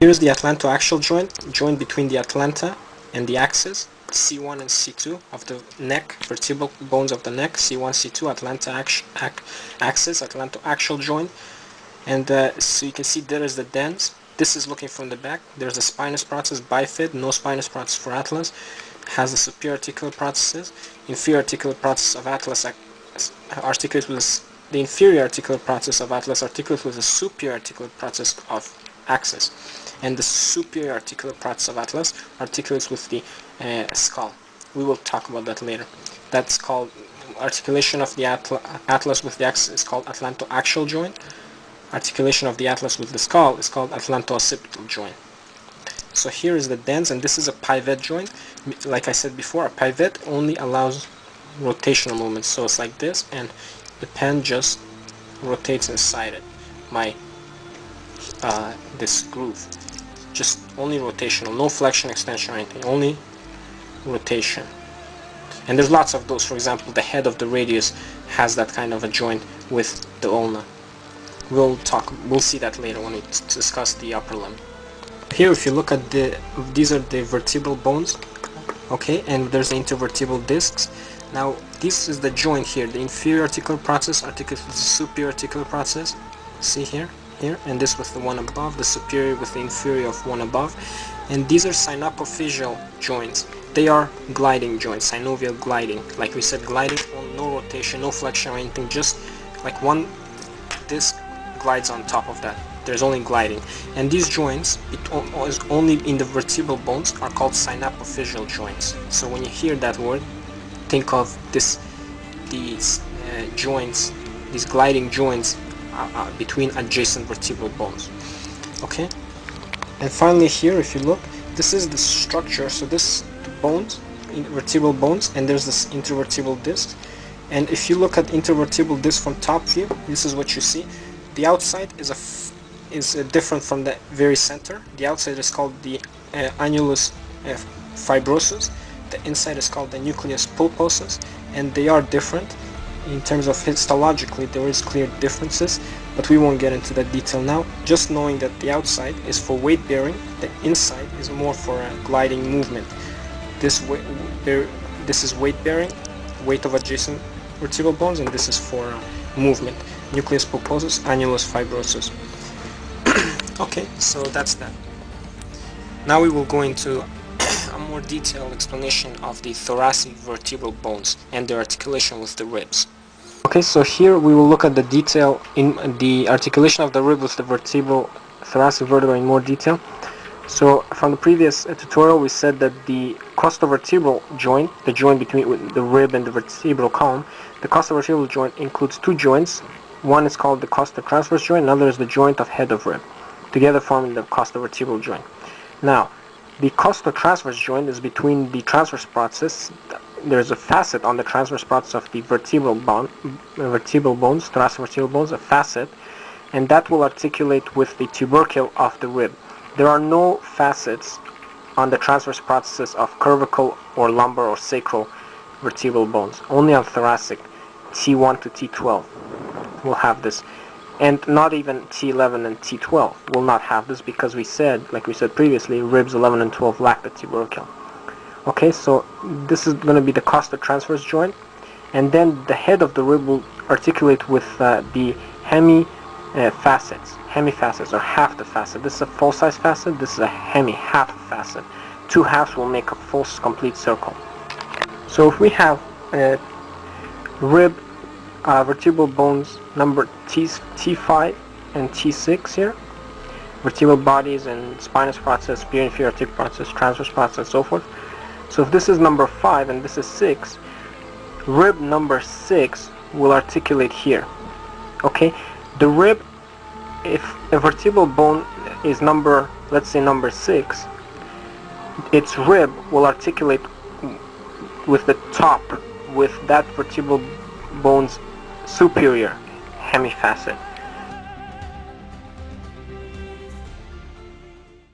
Here's the atlantoaxial joint between the atlanta and the axis, C1 and C2 of the neck, vertebral bones of the neck, C1, C2, axis, atlantoaxial joint. And so you can see there is the dens. This is looking from the back. There's the spinous process, bifid, no spinous process for atlas. Has the superior articular processes. Inferior articular process of atlas articulates with the inferior articular process of atlas articulates with the superior articular process of axis. And the superior articular process of atlas articulates with the skull. We will talk about that later. That's called articulation of the atlas with the axis is called atlantoaxial joint. Articulation of the atlas with the skull is called atlanto-occipital joint. So here is the dens, and this is a pivot joint. Like I said before, a pivot only allows rotational movements. So it's like this, and the pen just rotates inside it. This groove, just only rotational, no flexion, extension, or anything, only rotation. And there's lots of those. For example, the head of the radius has that kind of a joint with the ulna. We'll see that later when we discuss the upper limb. Here, if you look at these are the vertebral bones, okay, and there's the intervertebral discs. Now, this is the joint here. The inferior articular process articulates with the superior articular process. See here, and this with the one above, the superior with the inferior of one above. And these are synapophyseal joints. They are gliding joints, synovial gliding. Like we said, gliding, no rotation, no flexion or anything, just like one disc glides on top of that. There's only gliding. And these joints, is only in the vertebral bones, are called synapophyseal joints. So when you hear that word, think of these joints, these gliding joints between adjacent vertebral bones. Okay? And finally here, if you look, this is the structure. So this the bones, vertebral bones, and there's this intervertebral disc. And if you look at intervertebral disc from top view, this is what you see. The outside is different from the very center. The outside is called the annulus fibrosus. The inside is called the nucleus pulposus, and they are different in terms of histologically. There is clear differences, but we won't get into that detail now. Just knowing that the outside is for weight bearing, the inside is more for gliding movement. This is weight bearing, weight of adjacent vertebral bones, and this is for movement. Nucleus pulposus, annulus fibrosus. Okay, so that's that. Now we will go into a more detailed explanation of the thoracic vertebral bones and their articulation with the ribs. Okay, so here we will look at the detail in the articulation of the rib with the thoracic vertebra in more detail. So from the previous tutorial, we said that the costovertebral joint, the joint between the rib and the vertebral column, the costovertebral joint includes two joints. One is called the costotransverse joint, another is the joint of head of rib, together forming the costovertebral joint. Now, the costotransverse joint is between the transverse process. There's a facet on the transverse process of the vertebral bones, thoracic vertebral bones, a facet, and that will articulate with the tubercle of the rib. There are no facets on the transverse processes of cervical or lumbar or sacral vertebral bones. Only on thoracic, T1 to T12 will have this. And not even T11 and T12 will not have this, because we said, like we said previously, ribs 11 and 12 lack the tubercle. Okay, so this is going to be the costotransverse joint, and then the head of the rib will articulate with the hemifacets, or half the facet. This is a full-size facet, this is a half facet. Two halves will make a full, complete circle. So if we have rib vertebral bones number T5 and T6 here, vertebral bodies and spinous process, superior inferior articular process, transverse process, and so forth. So if this is number 5 and this is 6, rib number 6 will articulate here. Okay, the rib, if a vertebral bone is number, let's say number 6, its rib will articulate with the top, with that vertebral bone's superior hemifacet.